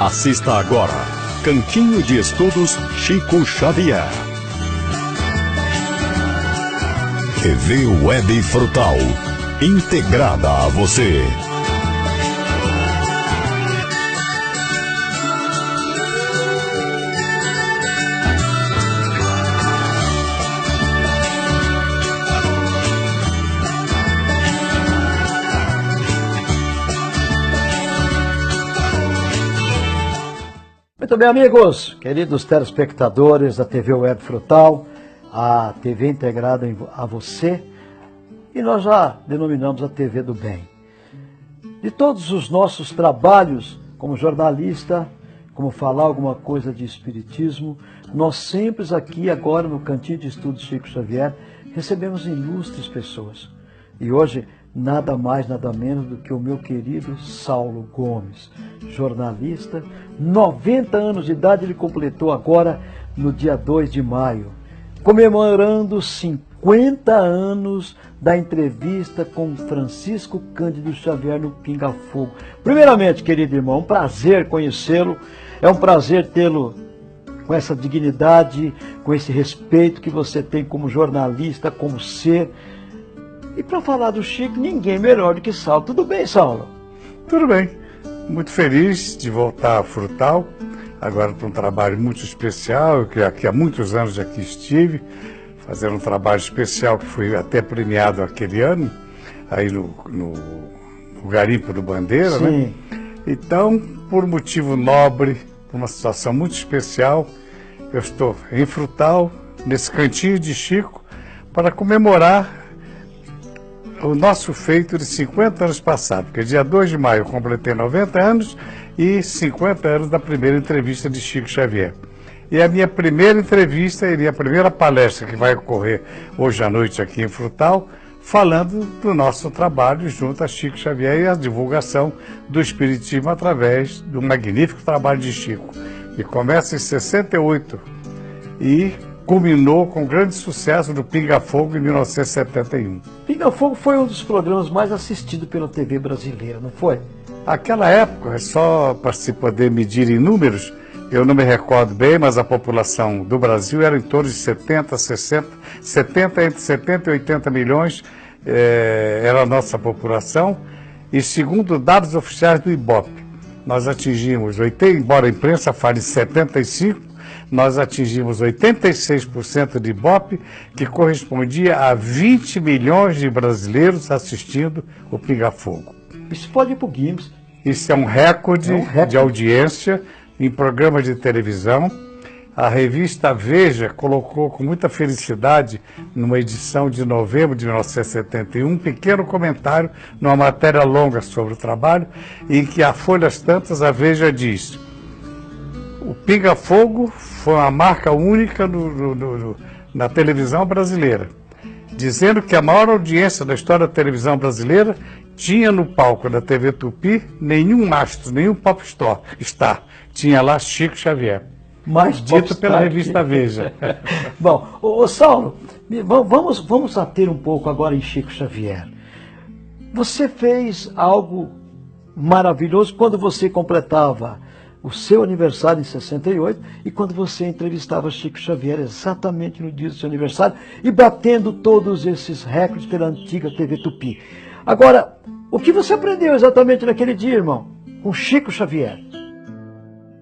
Assista agora Cantinho de Estudos Chico Xavier. TV Web Frutal, integrada a você. Muito bem, amigos, queridos telespectadores da TV Web Frutal, a TV integrada a você, e nós já denominamos a TV do bem. De todos os nossos trabalhos como jornalista, como falar alguma coisa de espiritismo, nós sempre aqui agora no Cantinho de Estudos Chico Xavier recebemos ilustres pessoas. E hoje nada mais, nada menos do que o meu querido Saulo Gomes, jornalista, 90 anos de idade ele completou agora no dia 2 de maio, comemorando 50 anos da entrevista com Francisco Cândido Xavier no Pinga Fogo. Primeiramente, querido irmão, um prazer conhecê-lo, é um prazer tê-lo com essa dignidade, com esse respeito que você tem como jornalista, como ser. E para falar do Chico, ninguém melhor do que Saulo. Tudo bem, Saulo? Tudo bem. Muito feliz de voltar a Frutal, agora para um trabalho muito especial, que aqui há muitos anos aqui estive, fazendo um trabalho especial que foi até premiado aquele ano, aí no Garimpo do Bandeira, sim, né? Então, por motivo nobre, por uma situação muito especial, eu estou em Frutal, nesse Cantinho de Chico, para comemorar o nosso feito de 50 anos passados, porque dia 2 de maio eu completei 90 anos e 50 anos da primeira entrevista de Chico Xavier. E a minha primeira entrevista iria a primeira palestra que vai ocorrer hoje à noite aqui em Frutal, falando do nosso trabalho junto a Chico Xavier e a divulgação do Espiritismo através do magnífico trabalho de Chico, que começa em 68 e culminou com grande sucesso do Pinga Fogo em 1971. Pinga Fogo foi um dos programas mais assistidos pela TV brasileira, não foi? Aquela época, só para se poder medir em números, eu não me recordo bem, mas a população do Brasil era em torno de 70, entre 70 e 80 milhões, era a nossa população, e segundo dados oficiais do IBOP, nós atingimos, embora a imprensa fale em 75, nós atingimos 86% de Ibope, que correspondia a 20 milhões de brasileiros assistindo o Pinga Fogo. Isso pode ir para o Guinness. Isso é um recorde de audiência em programas de televisão. A revista Veja colocou com muita felicidade, numa edição de novembro de 1971, um pequeno comentário numa matéria longa sobre o trabalho, em que a folhas tantas a Veja diz: o Pinga Fogo foi uma marca única na televisão brasileira, dizendo que a maior audiência da história da televisão brasileira tinha no palco da TV Tupi nenhum astro, nenhum popstar. Tinha lá Chico Xavier. Mais dito pela revista Veja. Bom, Saulo, vamos ater um pouco agora em Chico Xavier. Você fez algo maravilhoso quando você completava o seu aniversário em 68 e quando você entrevistava Chico Xavier exatamente no dia do seu aniversário e batendo todos esses recordes pela antiga TV Tupi. Agora, o que você aprendeu exatamente naquele dia, irmão, com Chico Xavier?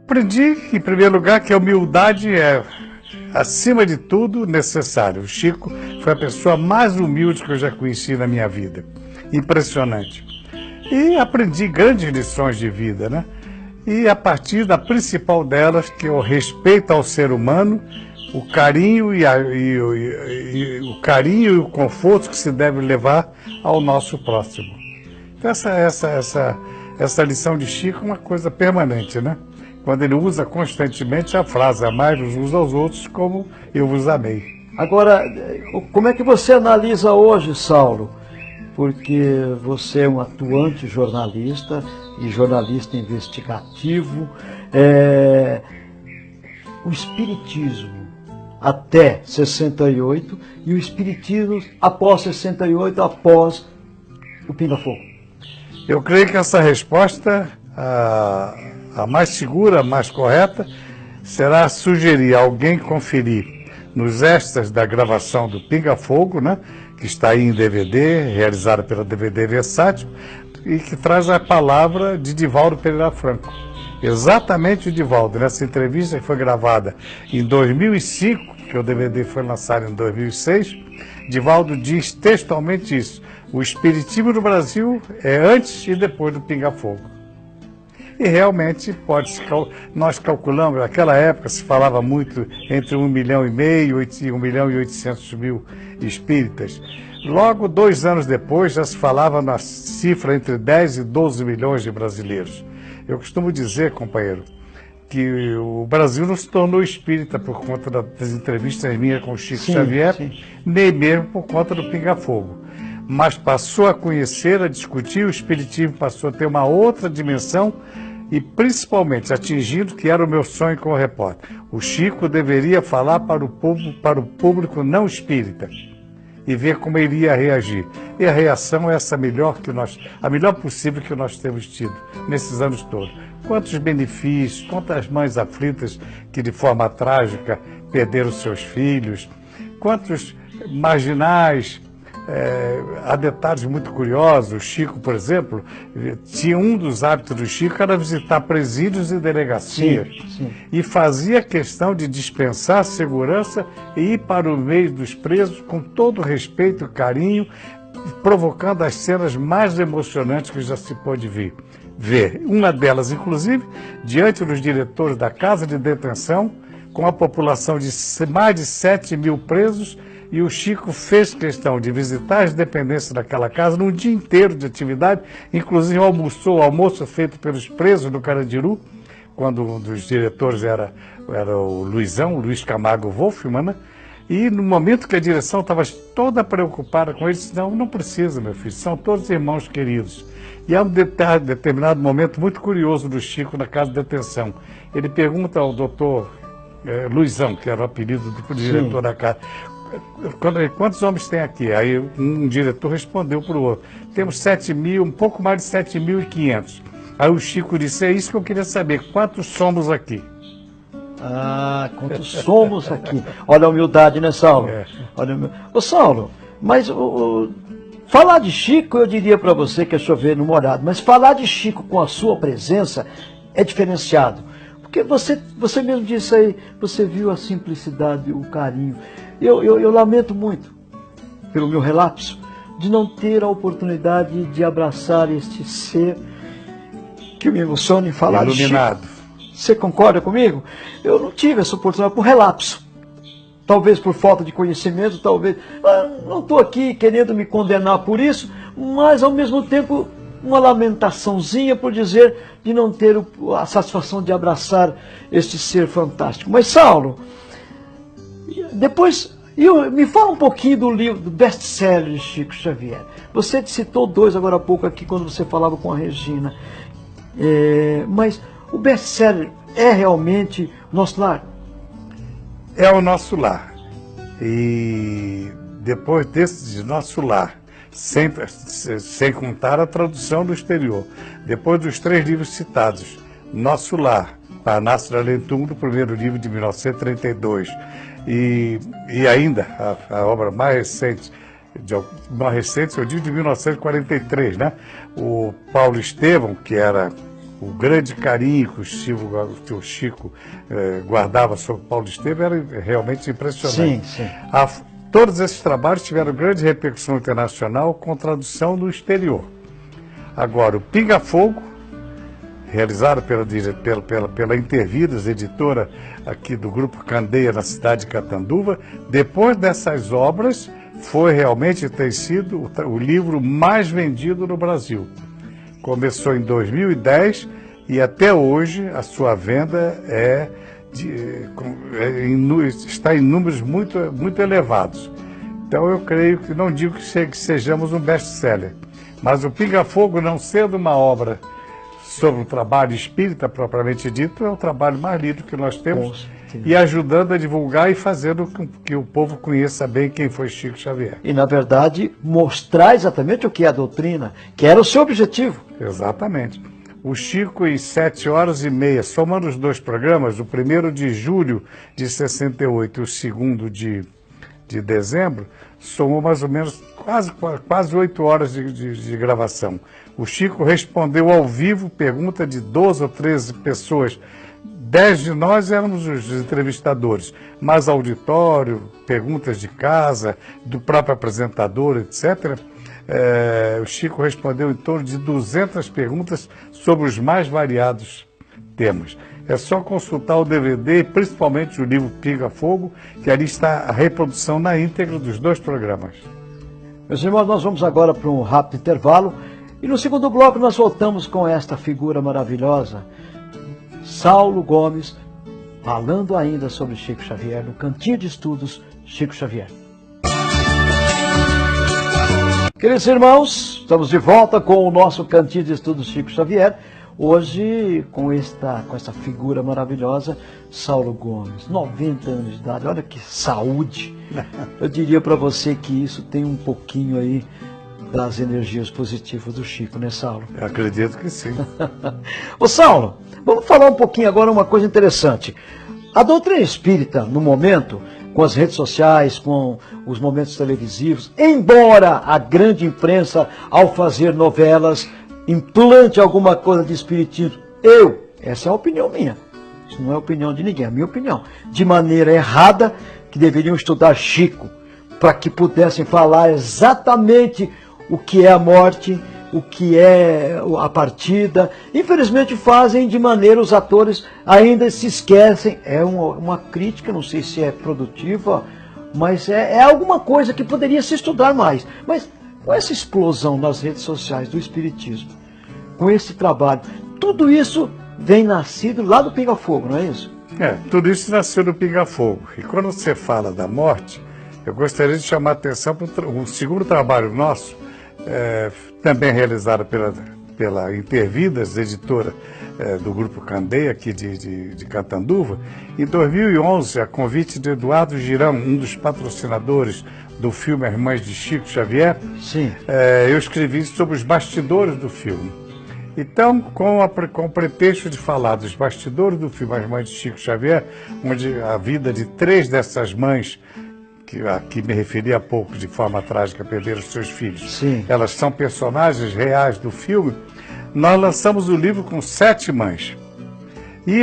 Aprendi, em primeiro lugar, que a humildade é, acima de tudo, necessária. O Chico foi a pessoa mais humilde que eu já conheci na minha vida. Impressionante. E aprendi grandes lições de vida, né? E a partir da principal delas, que é o respeito ao ser humano, o carinho o carinho e o conforto que se deve levar ao nosso próximo. Então essa lição de Chico é uma coisa permanente, né? Quando ele usa constantemente a frase: amai-vos uns aos outros como eu vos amei. Agora, como é que você analisa hoje, Saulo? Porque você é um atuante jornalista e jornalista investigativo. O espiritismo até 68 e o espiritismo após 68, após o Pinga Fogo. Eu creio que essa resposta a mais segura, a mais correta, será sugerir a alguém conferir nos extras da gravação do Pinga Fogo, né, que está aí em DVD, realizada pela DVD Versátil, e que traz a palavra de Divaldo Pereira Franco. Exatamente o Divaldo, nessa entrevista que foi gravada em 2005, que o DVD foi lançado em 2006, Divaldo diz textualmente isso: o espiritismo no Brasil é antes e depois do Pinga Fogo. E realmente nós calculamos, naquela época se falava muito entre 1,5 milhão e 1.800.000 espíritas. Logo, 2 anos depois, já se falava na cifra entre 10 e 12 milhões de brasileiros. Eu costumo dizer, companheiro, que o Brasil não se tornou espírita por conta das entrevistas minhas com o Chico Xavier, nem mesmo por conta do Pinga Fogo. Mas passou a conhecer, a discutir, o espiritismo passou a ter uma outra dimensão e principalmente atingindo, que era o meu sonho como repórter. O Chico deveria falar para o público não espírita e ver como ele ia reagir. E a reação é essa a melhor possível que nós temos tido nesses anos todos. Quantos benefícios, quantas mães aflitas que de forma trágica perderam seus filhos, quantos marginais. Há detalhes muito curiosos. O Chico, por exemplo, tinha um dos hábitos do Chico era visitar presídios e delegacias. Sim. E fazia questão de dispensar segurança e ir para o meio dos presos com todo respeito e carinho, provocando as cenas mais emocionantes que já se pôde ver. Uma delas, inclusive, diante dos diretores da casa de detenção, com a população de mais de 7 mil presos. E o Chico fez questão de visitar as dependências daquela casa num dia inteiro de atividade, inclusive almoçou, o almoço feito pelos presos do Carandiru, quando um dos diretores era o Luiz Camargo Wolfman, né? E no momento que a direção estava toda preocupada com eles, disse: não precisa, meu filho, são todos irmãos queridos. E há um determinado momento muito curioso do Chico na casa de detenção. Ele pergunta ao doutor Luizão, que era o apelido do diretor da casa: quantos homens tem aqui? Aí um diretor respondeu para o outro: temos 7 mil, um pouco mais de 7.500. Aí o Chico disse: é isso que eu queria saber, quantos somos aqui? Ah, quantos somos aqui? Olha a humildade, né, Saulo? Ô, Saulo, mas falar de Chico, eu diria para você que é chover no molhado, mas falar de Chico com a sua presença é diferenciado. Porque você mesmo disse aí, você viu a simplicidade, o carinho. Eu lamento muito, pelo meu relapso, de não ter a oportunidade de abraçar este ser que me emociona em falar iluminado. De Chico. Você concorda comigo? Eu não tive essa oportunidade por relapso. Talvez por falta de conhecimento, talvez. Não estou aqui querendo me condenar por isso, mas ao mesmo tempo uma lamentaçãozinha por dizer de não ter a satisfação de abraçar este ser fantástico. Mas, Saulo, depois, me fala um pouquinho do livro, do best-seller de Chico Xavier. Você citou 2 agora há pouco aqui, quando você falava com a Regina. Mas o best-seller é realmente o nosso lar? É o nosso lar. E depois desse nosso lar, sem contar a tradução do exterior, depois dos 3 livros citados, Nosso Lar, Parnaso Alentum, do primeiro livro de 1932, e ainda a obra mais recente, eu digo de 1943, né? O Paulo Estevam, que era o grande carinho que o Chico guardava sobre Paulo Estevam, era realmente impressionante. Sim. Todos esses trabalhos tiveram grande repercussão internacional com tradução no exterior. Agora, o Pinga Fogo, realizado pela Intervidas, editora aqui do Grupo Candeia, na cidade de Catanduva, depois dessas obras, tem sido o livro mais vendido no Brasil. Começou em 2010 e até hoje a sua venda está em números muito elevados. Então eu creio que, não digo que sejamos um best-seller, mas o Pinga Fogo, não sendo uma obra sobre o trabalho espírita propriamente dito, é o trabalho mais lido que nós temos, e ajudando a divulgar e fazendo com que o povo conheça bem quem foi Chico Xavier. E, na verdade, mostrar exatamente o que é a doutrina, que era o seu objetivo. Exatamente. o Chico em 7h30, somando os dois programas, o primeiro de julho de 68 e o segundo de dezembro, somou mais ou menos quase 8 horas de gravação. O Chico respondeu ao vivo pergunta de 12 ou 13 pessoas. 10 de nós éramos os entrevistadores, mas auditório, perguntas de casa, do próprio apresentador, etc. O Chico respondeu em torno de 200 perguntas sobre os mais variados temas. É só consultar o DVD, principalmente o livro Pinga Fogo, que ali está a reprodução na íntegra dos dois programas. Meus irmãos, nós vamos agora para um rápido intervalo e no segundo bloco nós voltamos com esta figura maravilhosa, Saulo Gomes, falando ainda sobre Chico Xavier, no Cantinho de Estudos Chico Xavier. Queridos irmãos, estamos de volta com o nosso Cantinho de Estudos Chico Xavier, hoje com essa figura maravilhosa, Saulo Gomes, 90 anos de idade, olha que saúde. Eu diria para você que isso tem um pouquinho aí das energias positivas do Chico, né, Saulo? Eu acredito que sim. Ô Saulo, vamos falar um pouquinho agora uma coisa interessante. A doutrina espírita, no momento, com as redes sociais, com os momentos televisivos, embora a grande imprensa, ao fazer novelas, implante alguma coisa de espiritismo, essa é a opinião minha, isso não é a opinião de ninguém, é a minha opinião, de maneira errada, que deveriam estudar Chico, para que pudessem falar exatamente o que é a morte, o que é a partida. Infelizmente fazem de maneira, os atores ainda se esquecem. É uma crítica, não sei se é produtiva, mas é alguma coisa que poderia se estudar mais. Mas com essa explosão nas redes sociais do espiritismo, com esse trabalho, tudo isso vem nascido lá do Pinga Fogo, não é isso? Tudo isso nasceu do Pinga Fogo. E quando você fala da morte, eu gostaria de chamar a atenção para o segundo trabalho nosso, também realizado pela Intervidas, editora do Grupo Candeia, aqui de Catanduva. Em 2011, a convite de Eduardo Girão, um dos patrocinadores do filme As Irmãs de Chico Xavier, sim. Eu escrevi sobre os bastidores do filme. Então, com o pretexto de falar dos bastidores do filme As Irmãs de Chico Xavier, onde a vida de 3 dessas mães, que aqui me referi há pouco, de forma trágica, perderam seus filhos. Sim. Elas são personagens reais do filme. Nós lançamos o livro com 7 mães. E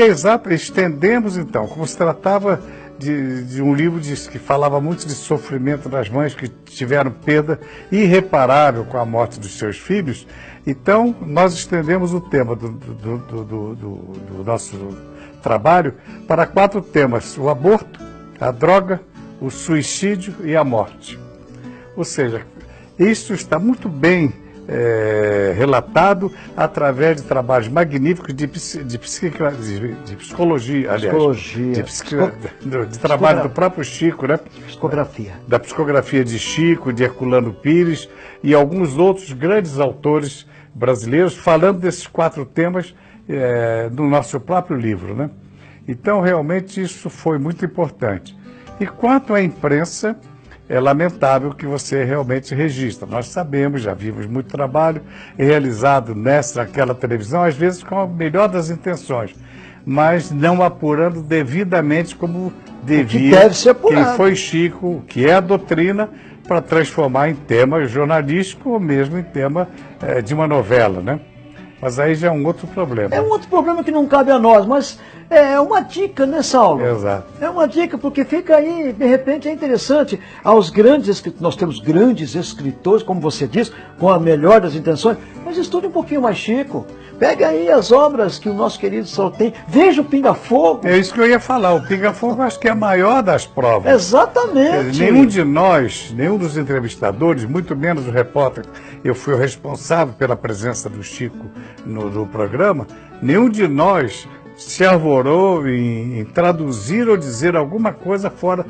estendemos, então, como se tratava de um livro que falava muito de sofrimento das mães que tiveram perda irreparável com a morte dos seus filhos. Então, nós estendemos o tema do nosso trabalho para 4 temas: o aborto, a droga, o suicídio e a morte. Ou seja, isso está muito bem relatado através de trabalhos magníficos de psicologia, aliás, de trabalho do próprio Chico, né? Psicografia. Da psicografia de Chico, de Herculano Pires e alguns outros grandes autores brasileiros, falando desses 4 temas no nosso próprio livro, né? Então, realmente, isso foi muito importante. E quanto à imprensa, é lamentável que você realmente registra. Nós sabemos, já vimos muito trabalho realizado naquela televisão, às vezes com a melhor das intenções, mas não apurando devidamente como devia. Que deve ser apurado. Quem foi Chico, o que é a doutrina, para transformar em tema jornalístico ou mesmo em tema de uma novela, né? Mas aí já é um outro problema. É um outro problema que não cabe a nós, mas é uma dica, né, Saulo? Exato. É uma dica, porque fica aí, de repente, é interessante. Aos grandes escritores, nós temos grandes escritores, como você diz, com a melhor das intenções, mas estude um pouquinho mais Chico. Pega aí as obras que o nosso querido Saulo tem. Veja o Pinga Fogo. É isso que eu ia falar. O Pinga Fogo acho que é a maior das provas. Exatamente. Nenhum de nós, nenhum dos entrevistadores, muito menos o repórter, eu fui o responsável pela presença do Chico no programa, nenhum de nós se arvorou em traduzir ou dizer alguma coisa fora.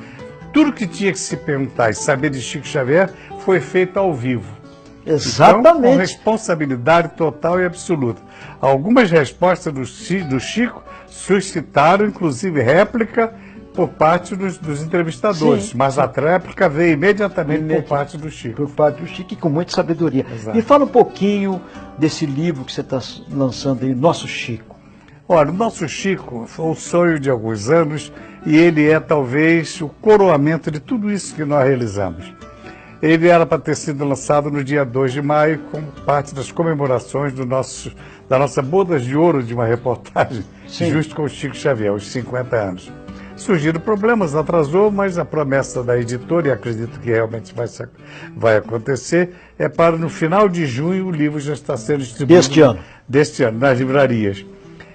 Tudo que tinha que se perguntar e saber de Chico Xavier foi feito ao vivo. Exatamente. Então, com responsabilidade total e absoluta. Algumas respostas do Chico suscitaram, inclusive, réplica por parte dos entrevistadores, Sim, mas sim. a tréplica veio imediatamente por parte do Chico. Por parte do Chico, e com muita sabedoria. Exato. Me fala um pouquinho desse livro que você está lançando aí, Nosso Chico. Olha, o nosso Chico foi um sonho de alguns anos e ele é talvez o coroamento de tudo isso que nós realizamos. Ele era para ter sido lançado no dia 2 de maio, como parte das comemorações da nossa boda de ouro de uma reportagem, Sim. justo com o Chico Xavier, os 50 anos. Surgiram problemas, atrasou, mas a promessa da editora, e acredito que realmente vai acontecer, é para no final de junho o livro já está sendo distribuído. Deste ano, nas livrarias.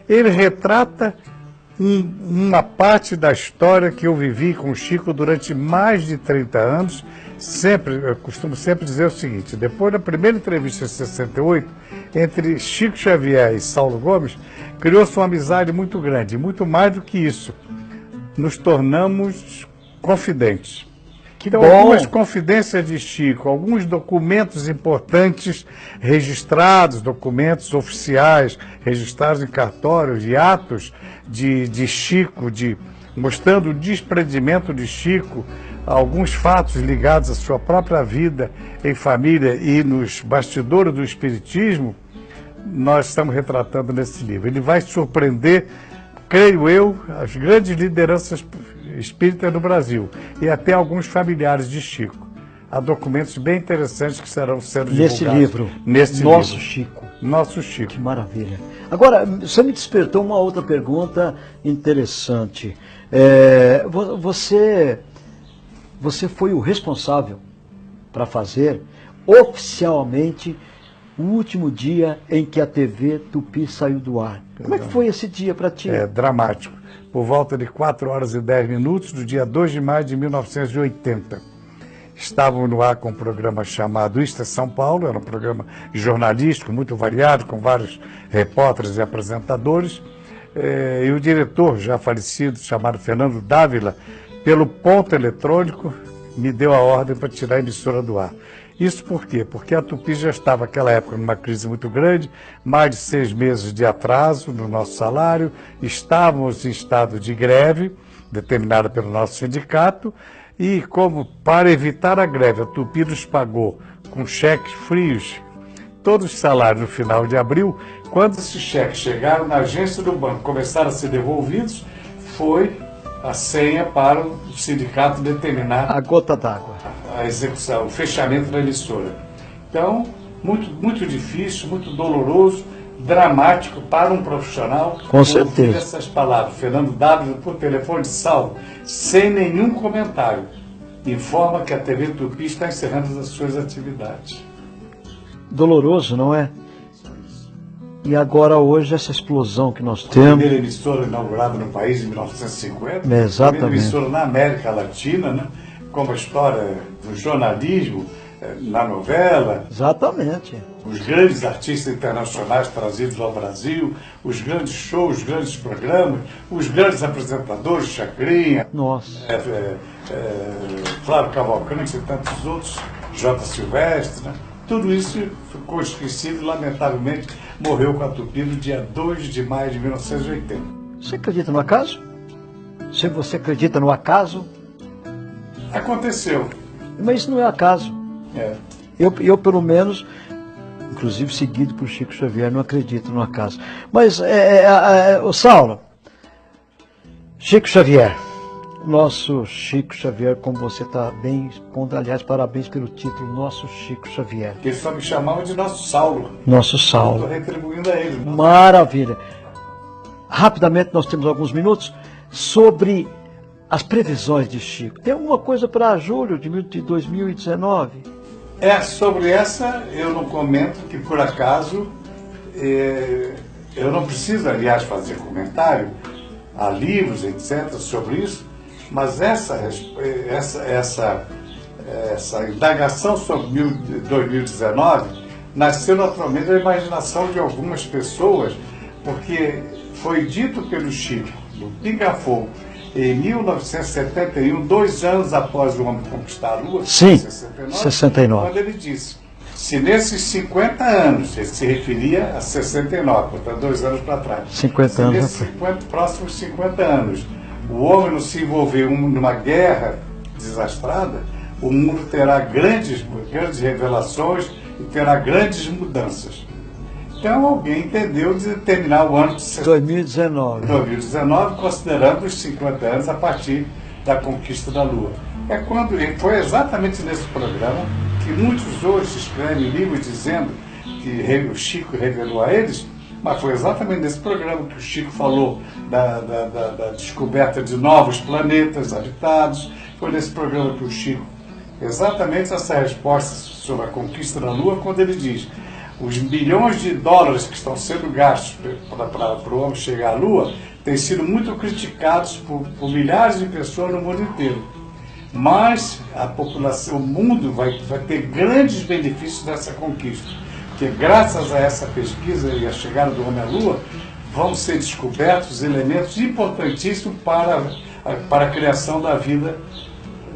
Ele retrata uma parte da história que eu vivi com o Chico durante mais de 30 anos. Eu costumo sempre dizer o seguinte: depois da primeira entrevista em 68, entre Chico Xavier e Saulo Gomes, criou-se uma amizade muito grande, muito mais do que isso. Nos tornamos confidentes. Então, algumas confidências de Chico, alguns documentos importantes registrados, documentos oficiais, registrados em cartórios, de atos de Chico, mostrando o desprendimento de Chico, alguns fatos ligados à sua própria vida em família e nos bastidores do espiritismo, nós estamos retratando nesse livro. Ele vai surpreender, creio eu, as grandes lideranças espíritas do Brasil e até alguns familiares de Chico. Há documentos bem interessantes que serão sendo divulgados nesse livro. Nosso Chico. Nosso Chico. Que maravilha. Agora, você me despertou uma outra pergunta interessante. Você foi o responsável para fazer oficialmente o último dia em que a TV Tupi saiu do ar. Como é que foi esse dia para ti? É dramático. Por volta de 4 horas e 10 minutos, do dia 2 de maio de 1980. Estávamos no ar com um programa chamado Isto é São Paulo, era um programa jornalístico muito variado, com vários repórteres e apresentadores. E o diretor, já falecido, chamado Fernando Dávila, pelo ponto eletrônico, me deu a ordem para tirar a emissora do ar. Isso por quê? Porque a Tupi já estava, naquela época, numa crise muito grande, mais de 6 meses de atraso no nosso salário, estávamos em estado de greve, determinada pelo nosso sindicato, e como para evitar a greve, a Tupi nos pagou com cheques frios todos os salários no final de abril. Quando esses cheques chegaram na agência do banco, começaram a ser devolvidos, foi a senha para o sindicato determinar a gota d'água, a execução, o fechamento da emissora. Então, muito difícil, muito doloroso, dramático para um profissional. Com certeza. Ouvir essas palavras. Fernando W, por telefone, Saulo, sem nenhum comentário, informa que a TV Tupi está encerrando as suas atividades. Doloroso, não é? E agora, hoje, essa explosão que nós A temos... primeira emissora inaugurada no país em 1950. Exatamente. A primeira emissora na América Latina, né? Como a história do jornalismo, na novela. Exatamente. Os grandes artistas internacionais trazidos ao Brasil, os grandes shows, os grandes programas, os grandes apresentadores, Chacrinha, Nossa. Flávio Cavalcante e tantos outros, J. Silvestre, né? Tudo isso ficou esquecido e, lamentavelmente, morreu com a Tupi no dia 2 de maio de 1980. Você acredita no acaso? Se você acredita no acaso? Aconteceu. Mas isso não é acaso. É. Eu pelo menos, inclusive seguido por Chico Xavier, não acredito no acaso. Mas, o Saulo, Chico Xavier, nosso Chico Xavier, como você está bem expondo, aliás, parabéns pelo título, Nosso Chico Xavier. Eles só me chamavam de Nosso Saulo. Nosso Saulo. Estou retribuindo a ele. Maravilha. Rapidamente, nós temos alguns minutos sobre as previsões de Chico. Tem alguma coisa para julho de 2019? Sobre essa eu não comento, que por acaso eu não preciso, aliás, fazer comentário. Há livros, etc., sobre isso, mas essa indagação sobre 2019 nasceu naturalmente da imaginação de algumas pessoas, porque foi dito pelo Chico, no Pinga Fogo, em 1971, 2 anos após o homem conquistar a Lua, sim, 69, quando ele disse, se nesses 50 anos, ele se referia a 69, portanto 2 anos para trás, 50 anos, nesses próximos 50 anos, o homem não se envolver numa guerra desastrada, o mundo terá grandes revelações e terá grandes mudanças. Então alguém entendeu de terminar o ano de 2019, considerando os 50 anos a partir da conquista da Lua. Foi exatamente nesse programa que muitos hoje escrevem livros dizendo que o Chico revelou a eles, mas foi exatamente nesse programa que o Chico falou da descoberta de novos planetas habitados. Foi nesse programa que o Chico, exatamente essa resposta sobre a conquista da Lua, quando ele diz: os bilhões de dólares que estão sendo gastos para o homem chegar à Lua têm sido muito criticados por milhares de pessoas no mundo inteiro. Mas a população, o mundo vai ter grandes benefícios dessa conquista, porque graças a essa pesquisa e a chegada do homem à Lua, vão ser descobertos elementos importantíssimos para a criação da vida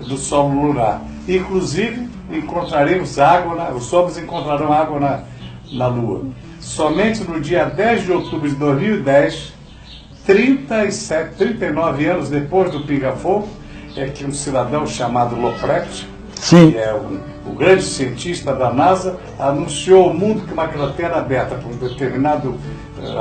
do solo lunar. Inclusive, encontraremos água, os homens encontrarão água na Lua. Somente no dia 10 de outubro de 2010, 39 anos depois do pinga-fogo, é que um cidadão chamado Loprecht, que é o grande cientista da NASA, anunciou ao mundo que uma cratera aberta por um determinado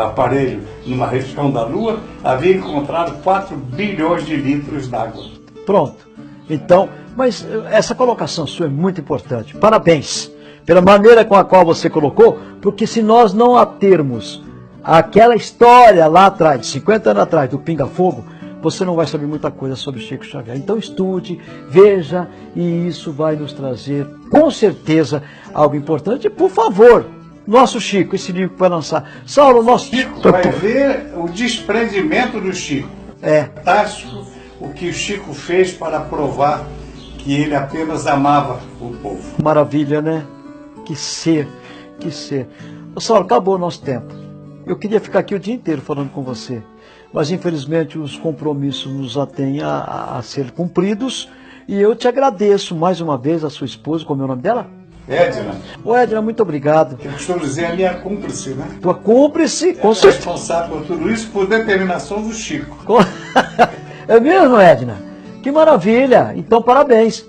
aparelho numa região da Lua havia encontrado 4 bilhões de litros d'água. Pronto. Então, mas essa colocação sua é muito importante. Parabéns pela maneira com a qual você colocou, porque se nós não atermos aquela história lá atrás, 50 anos atrás, do pinga-fogo, você não vai saber muita coisa sobre Chico Xavier. Então estude, veja, e isso vai nos trazer, com certeza, algo importante. Por favor, nosso Chico, esse livro que vai lançar. Saulo, nosso Chico vai ver o desprendimento do Chico. É fantástico o que o Chico fez para provar que ele apenas amava o povo. Maravilha, né? Que ser, que ser. Saulo, acabou o nosso tempo. Eu queria ficar aqui o dia inteiro falando com você, mas infelizmente os compromissos nos atêm a ser cumpridos, e eu te agradeço mais uma vez, a sua esposa, como é o nome dela? Edna. Ô Edna, muito obrigado. Eu costumo dizer a minha cúmplice, né? Tua cúmplice, com certeza. Responsável por tudo isso por determinação do Chico. É mesmo, Edna? Que maravilha! Então, parabéns.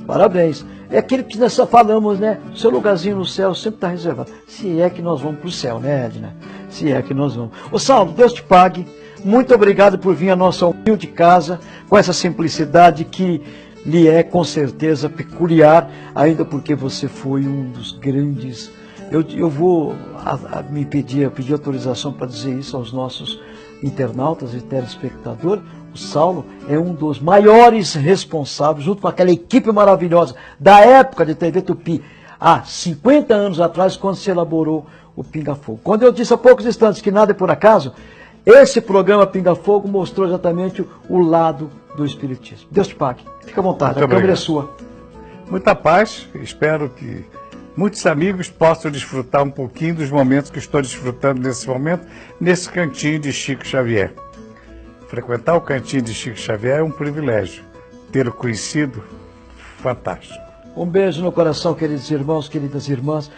Parabéns. É aquele que nós falamos, né? Seu lugarzinho no céu sempre está reservado. Se é que nós vamos para o céu, né, Edna? Se é que nós vamos. Ô Saulo, Deus te pague. Muito obrigado por vir à nossa humilde casa, com essa simplicidade que lhe é com certeza peculiar, ainda porque você foi um dos grandes. Eu vou me pedir autorização para dizer isso aos nossos internautas e telespectadores. O Saulo é um dos maiores responsáveis, junto com aquela equipe maravilhosa da época de TV Tupi, há 50 anos atrás, quando se elaborou o Pinga Fogo. Quando eu disse há poucos instantes que nada é por acaso, esse programa Pinga Fogo mostrou exatamente o lado do Espiritismo. Deus te pague. Fica à vontade, a câmera é sua. Muita paz. Espero que muitos amigos possam desfrutar um pouquinho dos momentos que estou desfrutando nesse momento, nesse cantinho de Chico Xavier. Frequentar o cantinho de Chico Xavier é um privilégio. Ter-o conhecido, fantástico. Um beijo no coração, queridos irmãos, queridas irmãs.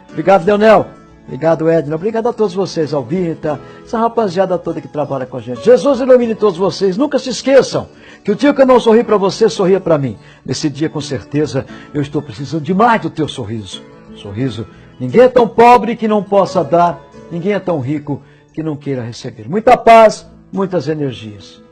Obrigado, Leonel. Obrigado, Edna. Obrigado a todos vocês, Alvita, essa rapaziada toda que trabalha com a gente. Jesus ilumine todos vocês. Nunca se esqueçam que o dia que eu não sorri para você, sorria para mim. Nesse dia, com certeza, eu estou precisando demais do teu sorriso. Sorriso. Ninguém é tão pobre que não possa dar. Ninguém é tão rico que não queira receber. Muita paz, muitas energias.